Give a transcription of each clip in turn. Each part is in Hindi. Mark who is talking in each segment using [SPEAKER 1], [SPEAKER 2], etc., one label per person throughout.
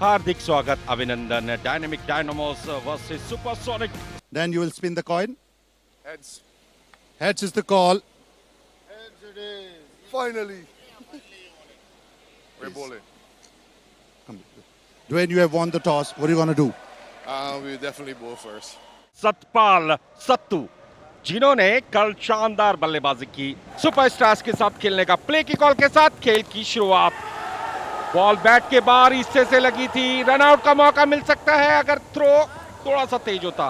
[SPEAKER 1] हार्दिक स्वागत अभिनंदन dynamic Dynamos versus supersonic.
[SPEAKER 2] Then you will spin the coin.
[SPEAKER 3] Heads.
[SPEAKER 2] Heads is the call.
[SPEAKER 3] Heads it is. Finally. We're bowling.
[SPEAKER 2] Dwayne, you have won the toss. What are you going to do?
[SPEAKER 3] We definitely bowl first.
[SPEAKER 1] Satpal Sattu जिन्होंने कल शानदार बल्लेबाजी की, सुपरस्टार्स के साथ खेलने का प्ले की कॉल के साथ खेल की शुरुआत. बॉल बैट के बाहर हिस्से से लगी थी. रन आउट का मौका मिल सकता है अगर थ्रो थोड़ा सा तेज होता,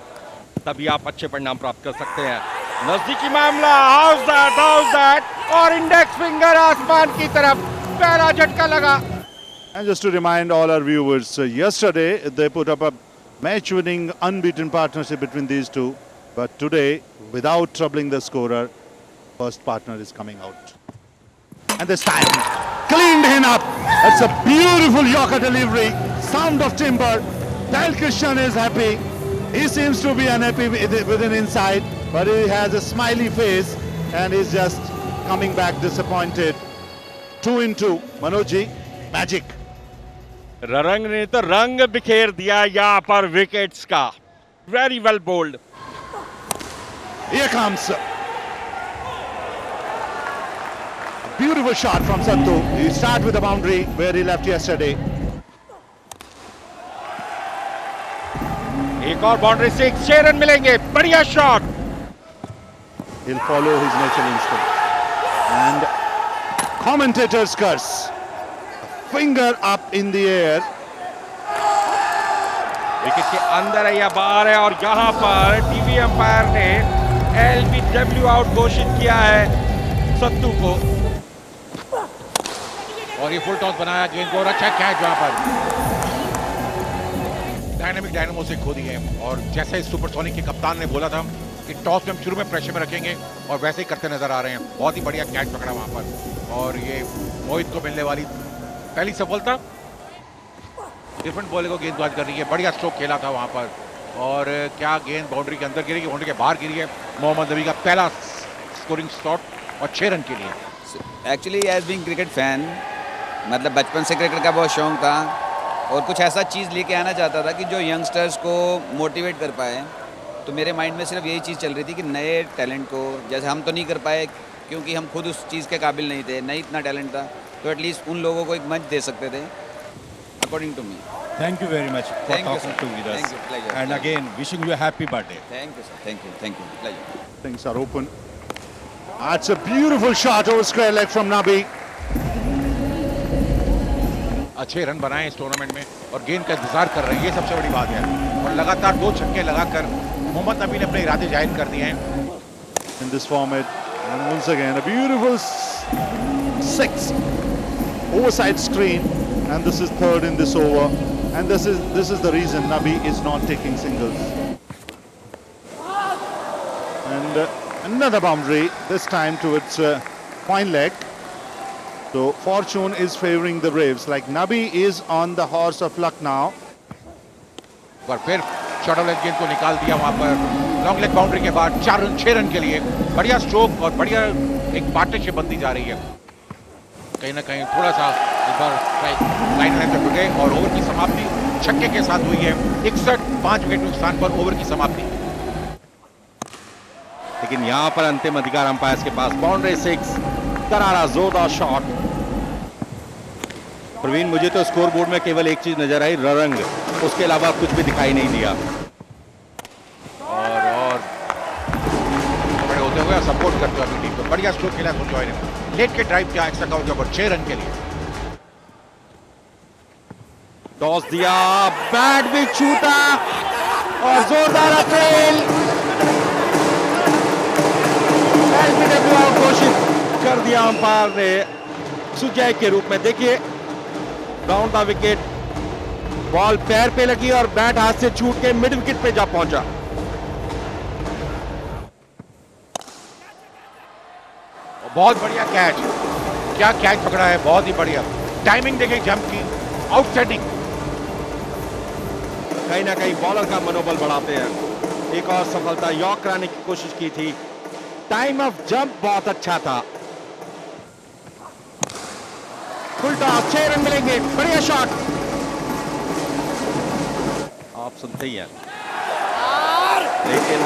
[SPEAKER 1] तभी आप अच्छे परिणाम प्राप्त कर सकते हैं. नजदीकी मामला. हाउस दैट और इंडेक्स फिंगर आसमान की तरफ. पहला झटका लगा.
[SPEAKER 2] And just to remind all our viewers, yesterday they put up a match-winning, unbeaten partnership between these two. But today, without troubling the scorer, first partner is coming out. And this time, cleaned him up. That's a beautiful Yorker delivery. Sound of timber. Dale Christian is happy. He seems to be unhappy with an inside, but he has a smiley face and he's just coming back disappointed. 2-2. Manoj, magic.
[SPEAKER 1] रंग ने तो रंग बिखेर दिया यहाँ पर विकेट्स का. Very well bowled.
[SPEAKER 2] Here comes. Beautiful shot from Sattu. He started with the boundary where he left yesterday.
[SPEAKER 1] एक और बाउंड्री से 6 रन मिलेंगे. बढ़िया shot.
[SPEAKER 2] He'll follow his natural instinct. And commentators curse. Finger up in the air.
[SPEAKER 1] Wicket के अंदर है या बाहर है, और यहाँ पर टीवी अंपायर ने एलबीडब्ल्यू आउट घोषित किया है सत्तू को.
[SPEAKER 4] और ये फुल टॉस बनाया गेंद को. अच्छा कैच वहां पर. डायनामिक डायनामो से खो दिए. और जैसे सुपरसोनिक के कप्तान ने बोला था कि टॉस में हम शुरू में प्रेशर में रखेंगे, और वैसे ही करते नजर आ रहे हैं. बहुत ही बढ़िया कैच पकड़ा वहां पर. और ये मोहित को मिलने वाली पहली सफलता. डिफरेंट बॉलर को गेंदबाज कर रही है. बढ़िया स्ट्रोक खेला था वहां पर. और क्या गेंद बाउंड्री के अंदर गिरी, बाउंड्री के बाहर गिरी है. मोहम्मद नबी का पहला स्कोरिंग शॉट और 6 रन के लिए.
[SPEAKER 5] Actually as being cricket fan, मतलब बचपन से क्रिकेट का बहुत शौक था, और कुछ ऐसा चीज़ लेके आना चाहता था कि जो यंगस्टर्स को मोटिवेट कर पाए. तो मेरे माइंड में सिर्फ यही चीज़ चल रही थी कि नए टैलेंट को, जैसे हम तो नहीं कर पाए क्योंकि हम खुद उस चीज़ के काबिल नहीं थे, नहीं इतना टैलेंट था, तो एटलीस्ट उन लोगों को एक मंच दे सकते थे, according to me.
[SPEAKER 6] Thank you very much for
[SPEAKER 5] Thank you,
[SPEAKER 6] talking
[SPEAKER 5] sir.
[SPEAKER 6] to with us.
[SPEAKER 5] Thank you, pleasure.
[SPEAKER 6] And again, wishing you a happy birthday.
[SPEAKER 5] Thank you sir. Thank you. Pleasure.
[SPEAKER 2] Things are open. That's a beautiful shot over square leg from Nabi.
[SPEAKER 4] अच्छे रन बनाए इस टूर्नामेंट में और गेंद का इंतजार कर रहे हैं. ये सबसे बड़ी बात है. और लगातार 2 छक्के लगाकर मोहम्मद नबी ने अपने इरादे जाहिर कर दिए हैं.
[SPEAKER 2] In this format, and once again a beautiful 6 overside screen, and this is third in this over, and this is the reason Nabi is not taking singles. And another boundary, this time towards fine leg. So fortune is favoring the Braves. Like Nabi is on the horse of luck now.
[SPEAKER 4] और फिर शॉर्ट लेग गेंद को निकाल दिया वहां पर. लॉन्ग लेग बाउंड्री के बाद 6 रन के लिए. बढ़िया स्ट्रोक और बढ़िया एक पार्टनरशिप बनती जा रही है. कहीं ना कहीं थोड़ा सा इस बार लाइन से टूट गए और ओवर की समाप्ति छक्के के साथ हुई है. 61 5 विकेट नुकसान पर ओवर की समाप्ति.
[SPEAKER 1] लेकिन यहाँ पर अंतिम अधिकार अंपायर के पास. बाउंड्री 6, करारा जोरदार शॉट. प्रवीण, मुझे तो स्कोर बोर्ड में केवल एक चीज नजर आई, रंग. उसके अलावा कुछ भी दिखाई नहीं दिया.
[SPEAKER 4] और बड़े होते हुए सपोर्ट करते हुए अपनी टीम को. बढ़िया स्ट्रोक खेला सुरजॉय ने. लेट के ड्राइव किया एक्स्ट्रा कवर के ऊपर 6 रन के लिए.
[SPEAKER 1] टॉस दिया, बैट भी छूटा और जोरदार अपील. एलबीडब्ल्यू आउट घोषित कर दिया अंपायर ने सुजय के रूप में. देखिए, डाउन द विकेट, बॉल पैर पे लगी और बैट हाथ से छूट के मिड विकेट पे जा पहुंचा.
[SPEAKER 4] बहुत बढ़िया कैच. क्या कैच पकड़ा है. बहुत ही बढ़िया टाइमिंग देखें जंप की. आउटस्टैंडिंग.
[SPEAKER 1] कहीं ना कहीं बॉलर का मनोबल बढ़ाते हैं. एक और सफलता. यॉर्क कराने की कोशिश की थी. टाइम ऑफ जंप बहुत अच्छा था. फुल टॉस, 6 रन मिलेंगे. बढ़िया शॉट. सुनते ही हैं। लेकिन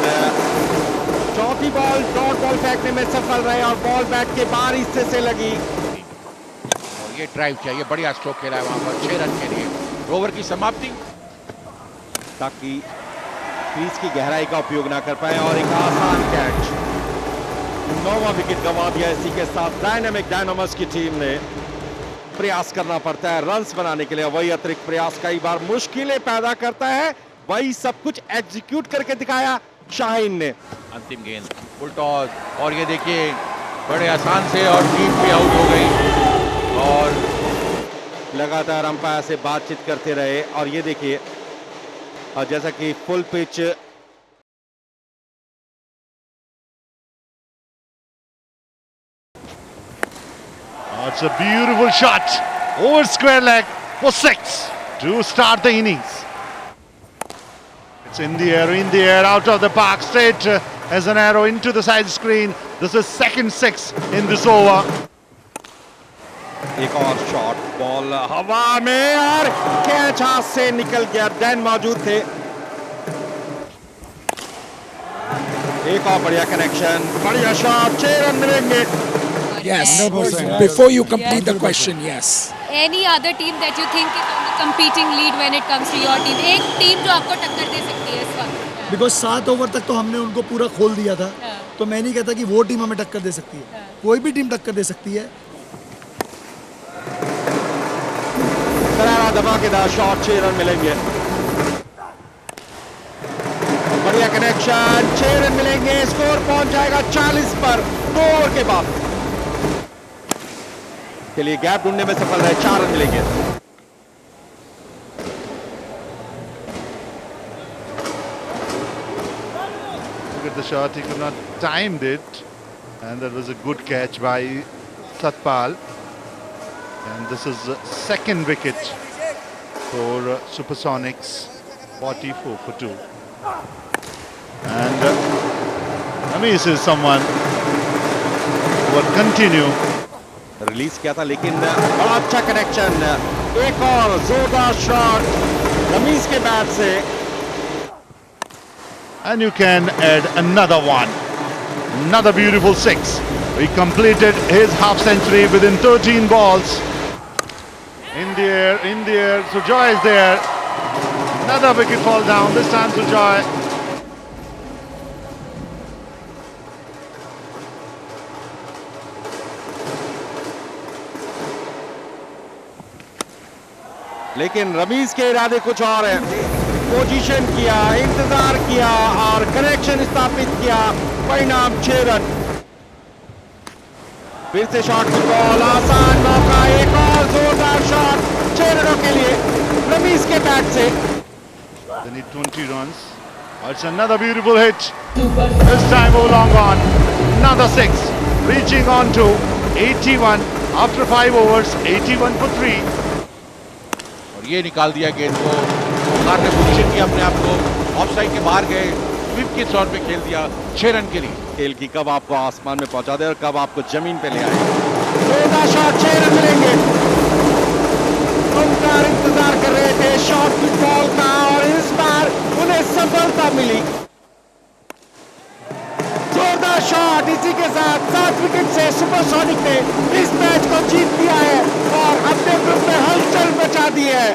[SPEAKER 1] चौथी बॉल डॉट बॉल फेंकने में सफल रहे और बॉल बैट के बाहर हिस्से से लगी।
[SPEAKER 4] और ये ड्राइव चाहिए, बढ़िया स्ट्रोक खेला है वहां पर 6 रन के लिए। ओवर की समाप्ति,
[SPEAKER 1] ताकि क्रीज की गहराई का उपयोग ना कर पाए और एक आसान कैच। 9वां विकेट गंवा दिया। इसी के साथ डायनामिक डायनामोस की टीम ने प्रयास करना पड़ता है रन्स बनाने के लिए। वही अतिरिक्त प्रयास कई बार मुश्किलें पैदा करता है। वही सब कुछ एग्जीक्यूट करके दिखाया शाहीन ने।
[SPEAKER 4] अंतिम गेंद फुल टॉस, और ये देखिए बड़े आसान से और टीम भी आउट हो गई। और
[SPEAKER 1] लगातार अंपायर से बातचीत करते रहे और ये देखिए और जैसा कि full pitch
[SPEAKER 2] It's a beautiful shot over square leg for 6 to start the innings. It's in the air, out of the park, straight as an arrow into the side screen. This is second 6 in this over.
[SPEAKER 1] एक और शॉट, बॉल हवा में और कैच हाथ से निकल गया। डैन मौजूद थे। एक और बढ़िया कनेक्शन, बढ़िया शॉट, 6 रन मिलेंगे।
[SPEAKER 7] Yes. Before you complete the question, yes.
[SPEAKER 8] Any other team that you think is on the competing lead when it comes to your team? एक टीम जो आपको टक्कर दे सकती है इस वक्त?
[SPEAKER 9] बिकॉज 7 ओवर तक तो हमने उनको पूरा खोल दिया था, तो मैं नहीं कहता कि वो टीम हमें टक्कर दे सकती है। कोई भी टीम टक्कर दे सकती है।
[SPEAKER 1] करारा धमाकेदार शॉट, 6 रन मिलेंगे। बढ़िया कनेक्शन, 6 रन मिलेंगे। स्कोर पहुंच जाएगा 40 पर 2 ओवर के बाद। के लिए गैप ढूंढने में सफल रहे, 4 रन मिलेंगे।
[SPEAKER 2] Look at the shot, he could not timed it, and that was a good catch by Satpal. And this is the second wicket for Supersonics, 44 for 2. And Ramesh is someone who will continue.
[SPEAKER 1] Release किया था लेकिन बड़ा अच्छा कनेक्शन। एक और जोरदार शॉट रमीज के बैट से।
[SPEAKER 2] And you can add another one. Another beautiful 6. He completed his half century within 13 balls. In the air, Sujoy is there. Another wicket fall down, this time Sujoy.
[SPEAKER 1] लेकिन रमीज के इरादे कुछ और है। पोजीशन किया, इंतजार किया और कनेक्शन स्थापित किया। परिणाम 6 रन। फिर से शॉट की बॉल, आसान मौका, एक और जोरदार शॉट 6 रनों के लिए रमीज के बैट से।
[SPEAKER 2] They need 20 runs. It's another beautiful hit. This time over long on. Another 6. Reaching on to 81 after 5 overs. 81 for 3.
[SPEAKER 4] और ये निकाल दिया गेंद को। ओमकार ने पोजीशन किया अपने आप को, ऑफ साइड के बाहर गए, स्विप के तौर पे खेल दिया 6 रन के लिए।
[SPEAKER 1] खेल की कब आपको आसमान में पहुंचा दे और कब आपको जमीन पे ले आए। जोरदार शॉट, 6 रन मिलेंगे। ओमकार इंतजार कर रहे थे शॉट की बॉल का और इस बार उन्हें सफलता मिली। जोरदार शॉट, इसी के साथ 7 विकेट से सुपरसोनिक ने इस मैच को जीत लिया है और अपने ग्रुप में हलचल मचा दी है।